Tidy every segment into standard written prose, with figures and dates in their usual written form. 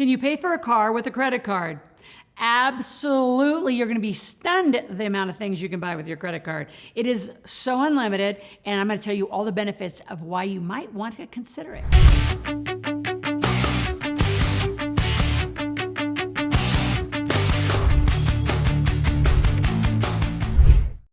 Can you pay for a car with a credit card? Absolutely. You're going to be stunned at the amount of things you can buy with your credit card. It is so unlimited, and I'm going to tell you all the benefits of why you might want to consider it.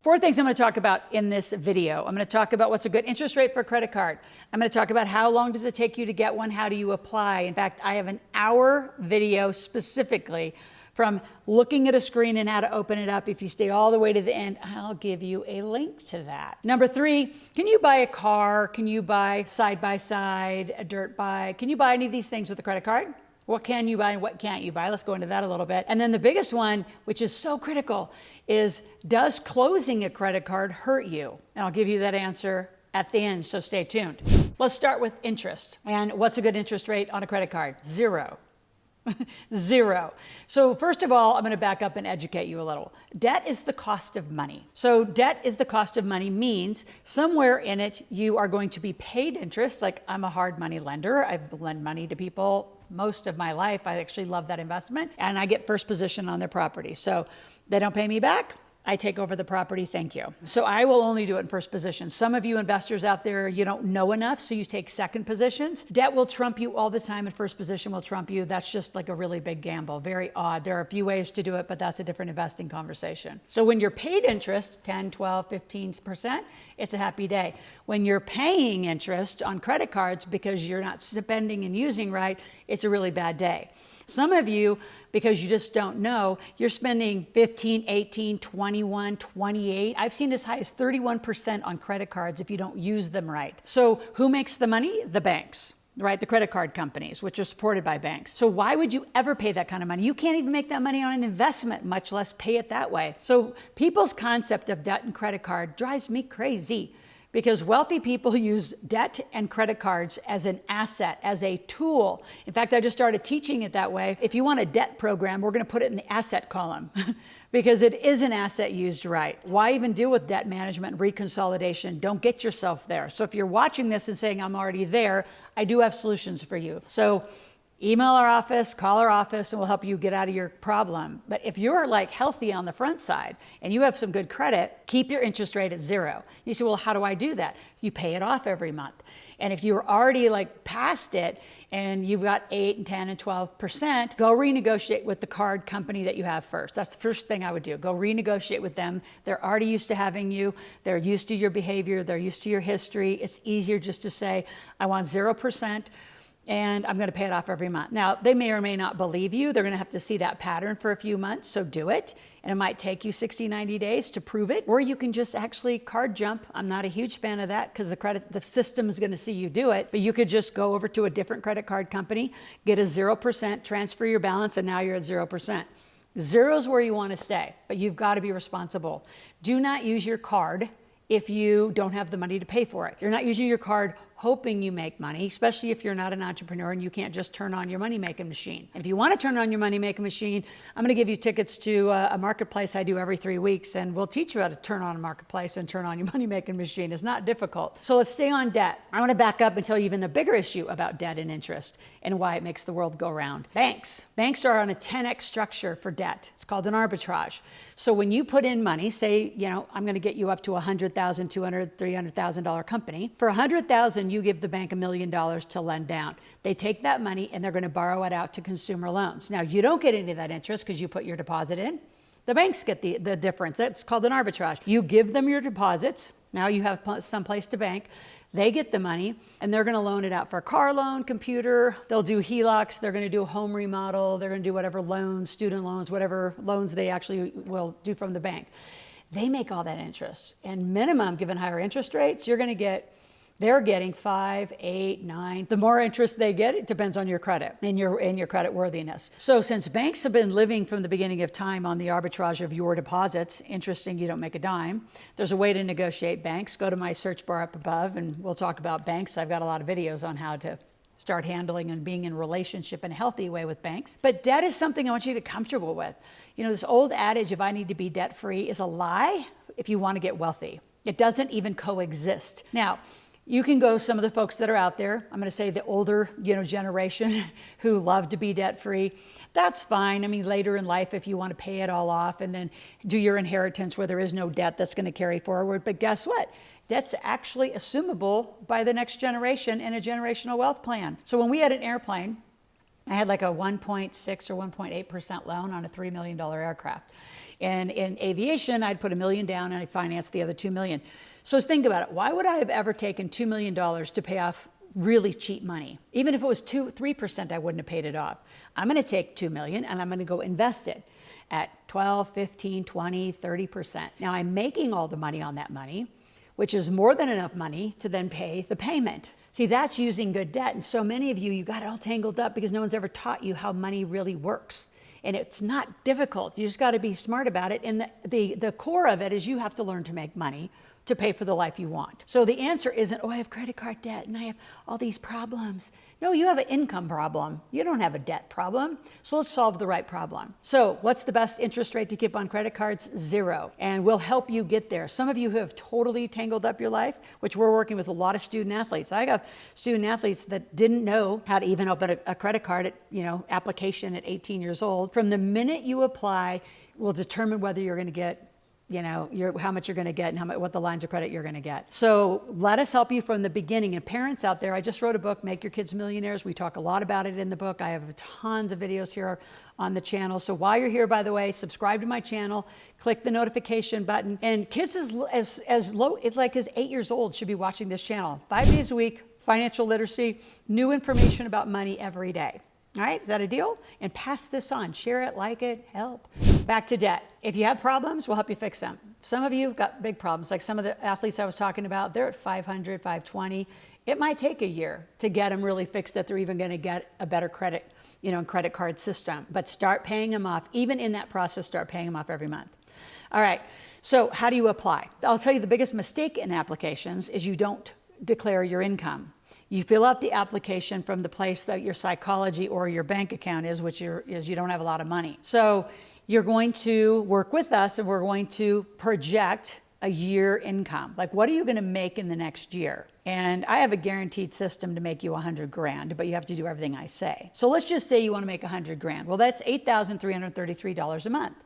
Four things I'm going to talk about in this video. I'm going to talk about what's a good interest rate for a credit card. I'm going to talk about how long does it take you to get one? How do you apply? In fact, I have an hour video specifically from looking at a screen and how to open it up. If you stay all the way to the end, I'll give you a link to that. Number three, can you buy a car? Can you buy side-by-side, a dirt bike? Can you buy any of these things with a credit card? What can you buy and what can't you buy? Let's go into that a little bit. And then the biggest one, which is so critical, is does closing a credit card hurt you? And I'll give you that answer at the end, so stay tuned. Let's start with interest. And what's a good interest rate on a credit card? Zero. Zero. So first of all, I'm going to back up and educate you a little. Debt is the cost of money. So debt is the cost of money means somewhere in it you are going to be paid interest. Like I'm a hard money lender. I've lent money to people most of my life. I actually love that investment, and I get first position on their property. So they don't pay me back, I take over the property, thank you. So I will only do it in first position. Some of you investors out there, you don't know enough, so you take second positions. Debt will trump you all the time, and first position will trump you. That's just like a really big gamble, very odd. There are a few ways to do it, but that's a different investing conversation. So when you're paid interest, 10, 12, 15%, it's a happy day. When you're paying interest on credit cards because you're not spending and using right, it's a really bad day. Some of you, because you just don't know, you're spending 15, 18, 21, 28. I've seen as high as 31% on credit cards if you don't use them right. So who makes the money? The banks, right? The credit card companies, which are supported by banks. So why would you ever pay that kind of money? You can't even make that money on an investment, much less pay it that way. So people's concept of debt and credit card drives me crazy. Because wealthy people use debt and credit cards as an asset, as a tool. In fact, I just started teaching it that way. If you want a debt program, we're going to put it in the asset column because it is an asset used right. Why even deal with debt management and reconsolidation? Don't get yourself there. So if you're watching this and saying, I'm already there, I do have solutions for you. So email our office, call our office, and we'll help you get out of your problem. But if you're like healthy on the front side and you have some good credit, keep your interest rate at zero. You say, well, how do I do that? You pay it off every month. And if you're already like past it and you've got 8 and 10 and 12%, go renegotiate with the card company that you have first. That's the first thing I would do. Go renegotiate with them. They're already used to having you. They're used to your behavior. They're used to your history. It's easier just to say, I want 0%. And I'm going to pay it off every month. Now, they may or may not believe you. They're going to have to see that pattern for a few months, so do it. And it might take you 60, 90 days to prove it. Or you can just actually card jump. I'm not a huge fan of that because the system is going to see you do it. But you could just go over to a different credit card company, get a 0%, transfer your balance, and now you're at 0%. Zero is where you want to stay, but you've got to be responsible. Do not use your card if you don't have the money to pay for it. You're not using your card hoping you make money, especially if you're not an entrepreneur and you can't just turn on your money-making machine. And if you want to turn on your money-making machine, I'm going to give you tickets to a marketplace I do every 3 weeks, and we'll teach you how to turn on a marketplace and turn on your money-making machine. It's not difficult. So let's stay on debt. I want to back up and tell you even a bigger issue about debt and interest and why it makes the world go round. Banks. Banks are on a 10x structure for debt. It's called an arbitrage. So when you put in money, say, I'm going to get you up to $100,000, $200,000, $300,000 company. For $100,000, you give the bank $1 million to lend down. They take that money and they're going to borrow it out to consumer loans. Now, you don't get any of that interest because you put your deposit in. The banks get the difference. That's called an arbitrage. You give them your deposits. Now you have some place to bank. They get the money and they're going to loan it out for a car loan, computer. They'll do HELOCs. They're going to do a home remodel. They're going to do whatever loans, student loans, whatever loans they actually will do from the bank. They make all that interest. And minimum, given higher interest rates, they're getting 5, 8, 9. The more interest they get, it depends on your credit and your credit worthiness. So since banks have been living from the beginning of time on the arbitrage of your deposits, interesting, you don't make a dime. There's a way to negotiate banks. Go to my search bar up above and we'll talk about banks. I've got a lot of videos on how to start handling and being in relationship in a healthy way with banks. But debt is something I want you to get comfortable with. This old adage, if I need to be debt-free, is a lie if you want to get wealthy. It doesn't even coexist. Now, You can go some of the folks that are out there. I'm going to say the older, generation who love to be debt free. That's fine. I mean, later in life, if you want to pay it all off and then do your inheritance where there is no debt that's going to carry forward. But guess what? Debt's actually assumable by the next generation in a generational wealth plan. So when we had an airplane, I had like a 1.6 or 1.8% loan on a $3 million aircraft. And in aviation, I'd put $1 million down and I financed the other $2 million. So think about it. Why would I have ever taken $2 million to pay off really cheap money? Even if it was 3%, I wouldn't have paid it off. I'm going to take $2 million and I'm going to go invest it at 12, 15, 20, 30%. Now I'm making all the money on that money, which is more than enough money to then pay the payment. See, that's using good debt. And so many of you got it all tangled up because no one's ever taught you how money really works. And it's not difficult. You just got to be smart about it. And the core of it is you have to learn to make money to pay for the life you want. So the answer isn't, I have credit card debt and I have all these problems. No, you have an income problem. You don't have a debt problem. So let's solve the right problem. So what's the best interest rate to keep on credit cards? 0. And we'll help you get there. Some of you who have totally tangled up your life, which we're working with a lot of student athletes. I got student athletes that didn't know how to even open a credit card application at 18 years old. From the minute you apply, will determine whether you're going to get how much you're going to get and what the lines of credit you're going to get. So let us help you from the beginning. And parents out there, I just wrote a book, Make Your Kids Millionaires. We talk a lot about it in the book. I have tons of videos here on the channel. So while you're here, by the way, subscribe to my channel, click the notification button. And kids as low, it's like as 8 years old should be watching this channel. 5 days a week, financial literacy, new information about money every day. All right, is that a deal? And pass this on, share it, like it, help. Back to debt. If you have problems, we'll help you fix them. Some of you have got big problems, like some of the athletes I was talking about, they're at 500, 520. It might take a year to get them really fixed that they're even going to get a better credit, credit card system. But start paying them off. Even in that process, start paying them off every month. All right, so how do you apply? I'll tell you the biggest mistake in applications is you don't declare your income. You fill out the application from the place that your psychology or your bank account is, which is you don't have a lot of money. So you're going to work with us and we're going to project a year income. Like, what are you going to make in the next year? And I have a guaranteed system to make you 100 grand, but you have to do everything I say. So let's just say you want to make 100 grand. Well, that's $8,333 a month.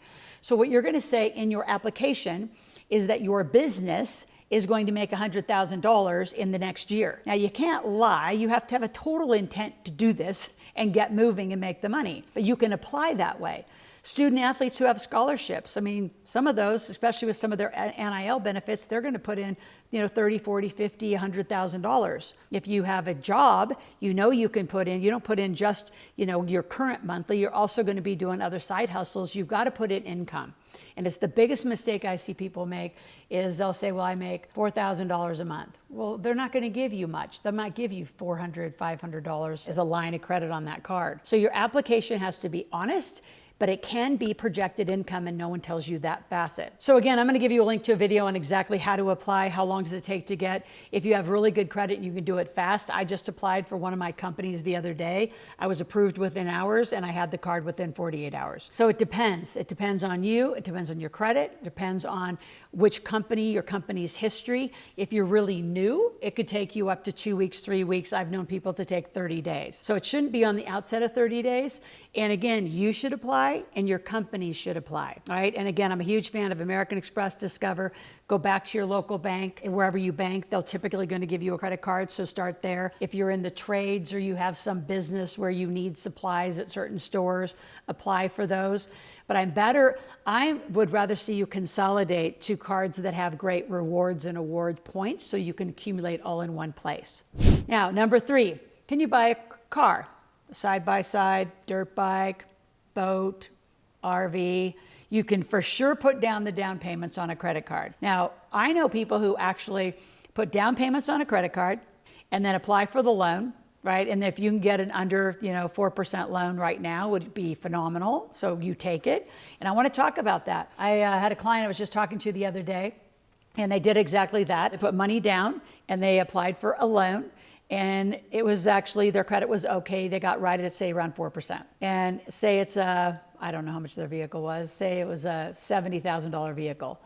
So what you're going to say in your application is that your business is going to make $100,000 in the next year. Now, you can't lie. You have to have a total intent to do this and get moving and make the money. But you can apply that way. Student athletes who have scholarships, I mean, some of those, especially with some of their NIL benefits, they're going to put in, 30, 40, 50, $100,000. If you have a job, you can put in, you don't put in just, your current monthly, you're also going to be doing other side hustles. You've got to put in income. And it's the biggest mistake I see people make is they'll say, well, I make $4,000 a month. Well, they're not going to give you much. They might give you $400, $500 as a line of credit on that card. So your application has to be honest, but it can be projected income and no one tells you that facet. So again, I'm going to give you a link to a video on exactly how to apply, how long does it take to get. If you have really good credit, you can do it fast. I just applied for one of my companies the other day. I was approved within hours and I had the card within 48 hours. So it depends. It depends on you. It depends on your credit. It depends on which company, your company's history. If you're really new, it could take you up to 2 weeks, 3 weeks. I've known people to take 30 days. So it shouldn't be on the outset of 30 days. And again, you should apply and your company should apply, all right? And again, I'm a huge fan of American Express, Discover. Go back to your local bank and wherever you bank, they'll typically going to give you a credit card, so start there. If you're in the trades or you have some business where you need supplies at certain stores, apply for those. But I would rather see you consolidate to cards that have great rewards and award points so you can accumulate all in one place. Now, number 3, can you buy a car? A side-by-side, dirt bike, boat, RV. You can for sure put down the down payments on a credit card. Now, I know people who actually put down payments on a credit card and then apply for the loan, right? And if you can get an under 4% loan right now, would be phenomenal. So you take it. And I want to talk about that. I had a client I was just talking to the other day, and they did exactly that. They put money down and they applied for a loan. And it was actually, their credit was okay. They got right at, say, around 4%. And say it's I don't know how much their vehicle was. Say it was a $70,000 vehicle.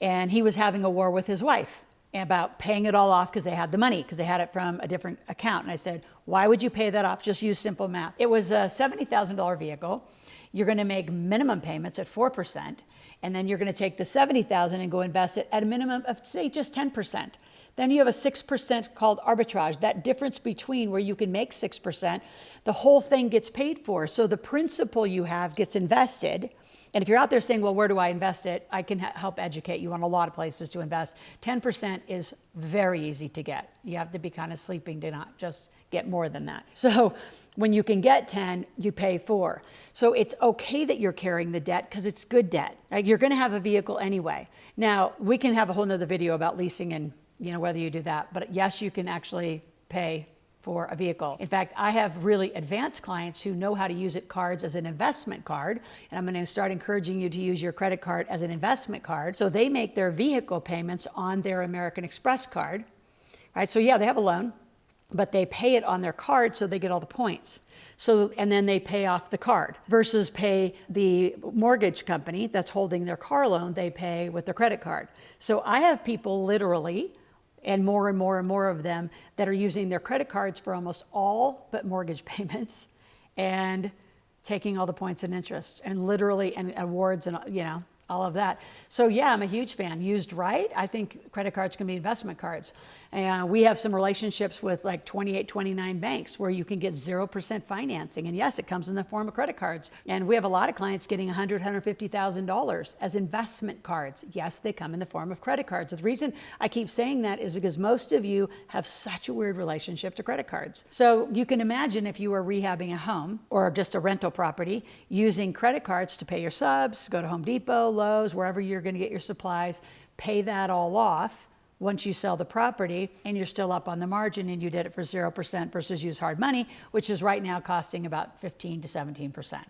And he was having a war with his wife about paying it all off because they had the money, because they had it from a different account. And I said, why would you pay that off? Just use simple math. It was a $70,000 vehicle. You're going to make minimum payments at 4%, and then you're going to take the $70,000 and go invest it at a minimum of, say, just 10%. Then you have a 6% called arbitrage. That difference between where you can make 6%, the whole thing gets paid for. So the principal you have gets invested. And if you're out there saying, well, where do I invest it? I can help educate you on a lot of places to invest. 10% is very easy to get. You have to be kind of sleeping to not just get more than that. So when you can get 10, you pay 4. So it's okay that you're carrying the debt because it's good debt. Like, you're going to have a vehicle anyway. Now, we can have a whole nother video about leasing and whether you do that. But yes, you can actually pay for a vehicle. In fact, I have really advanced clients who know how to use cards as an investment card, and I'm going to start encouraging you to use your credit card as an investment card. So they make their vehicle payments on their American Express card, right? So yeah, they have a loan, but they pay it on their card so they get all the points. So, and then they pay off the card versus pay the mortgage company that's holding their car loan, they pay with their credit card. So I have people literally, and more and more of them, that are using their credit cards for almost all but mortgage payments and taking all the points and interest and literally and awards and all of that. So yeah, I'm a huge fan. Used right, I think credit cards can be investment cards. And we have some relationships with like 28, 29 banks where you can get 0% financing. And yes, it comes in the form of credit cards. And we have a lot of clients getting $100,000, $150,000 as investment cards. Yes, they come in the form of credit cards. The reason I keep saying that is because most of you have such a weird relationship to credit cards. So you can imagine if you were rehabbing a home or just a rental property, using credit cards to pay your subs, go to Home Depot, Lowe's, wherever you're going to get your supplies, pay that all off once you sell the property, and you're still up on the margin, and you did it for 0% versus use hard money, which is right now costing about 15 to 17%.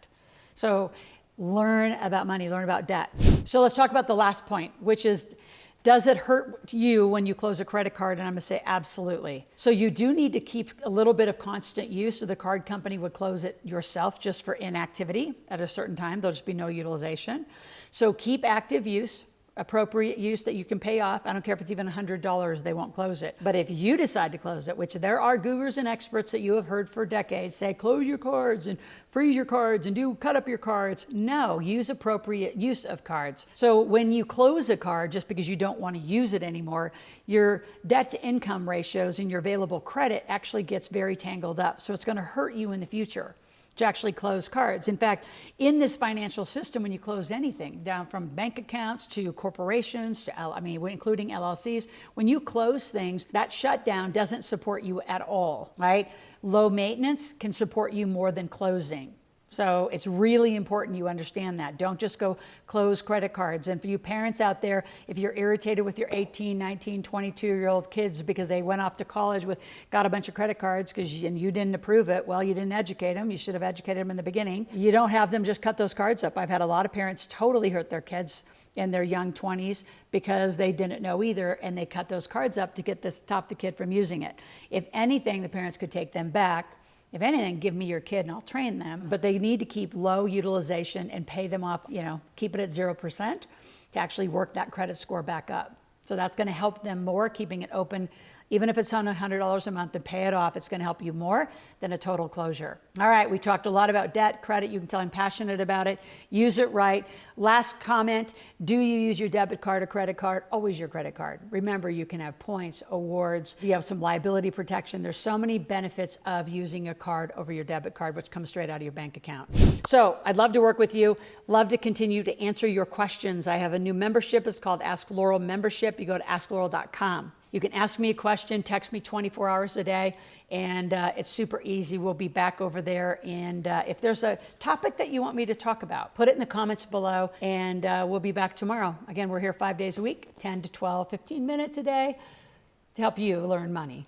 So learn about money, learn about debt. So let's talk about the last point, which is, does it hurt you when you close a credit card? And I'm going to say absolutely. So you do need to keep a little bit of constant use. So the card company would close it yourself just for inactivity at a certain time. There'll just be no utilization. So keep active use, appropriate use that you can pay off. I don't care if it's even $100, they won't close it. But if you decide to close it, which there are gurus and experts that you have heard for decades say, close your cards and freeze your cards and cut up your cards. No, use appropriate use of cards. So when you close a card, just because you don't want to use it anymore, your debt to income ratios and your available credit actually gets very tangled up. So it's going to hurt you in the future to actually close cards. In fact, in this financial system, when you close anything, down from bank accounts to corporations, to including LLCs, when you close things, that shutdown doesn't support you at all, right? Low maintenance can support you more than closing. So it's really important you understand that. Don't just go close credit cards. And for you parents out there, if you're irritated with your 18, 19, 22-year-old kids because they went off to college got a bunch of credit cards and you didn't approve it, well, you didn't educate them. You should have educated them in the beginning. You don't have them just cut those cards up. I've had a lot of parents totally hurt their kids in their young 20s because they didn't know either, and they cut those cards up to stop the kid from using it. If anything, the parents could take them back. If anything, give me your kid and I'll train them. But they need to keep low utilization and pay them off, keep it at 0% to actually work that credit score back up. So that's going to help them more, keeping it open. Even if it's on $100 a month to pay it off, it's going to help you more than a total closure. All right, we talked a lot about debt, credit. You can tell I'm passionate about it. Use it right. Last comment, do you use your debit card or credit card? Always your credit card. Remember, you can have points, awards. You have some liability protection. There's so many benefits of using a card over your debit card, which comes straight out of your bank account. So I'd love to work with you. Love to continue to answer your questions. I have a new membership. It's called Ask Loral Membership. You go to askloral.com. You can ask me a question, text me 24 hours a day, and it's super easy. We'll be back over there. And if there's a topic that you want me to talk about, put it in the comments below, and we'll be back tomorrow. Again, we're here 5 days a week, 10 to 12, 15 minutes a day to help you learn money.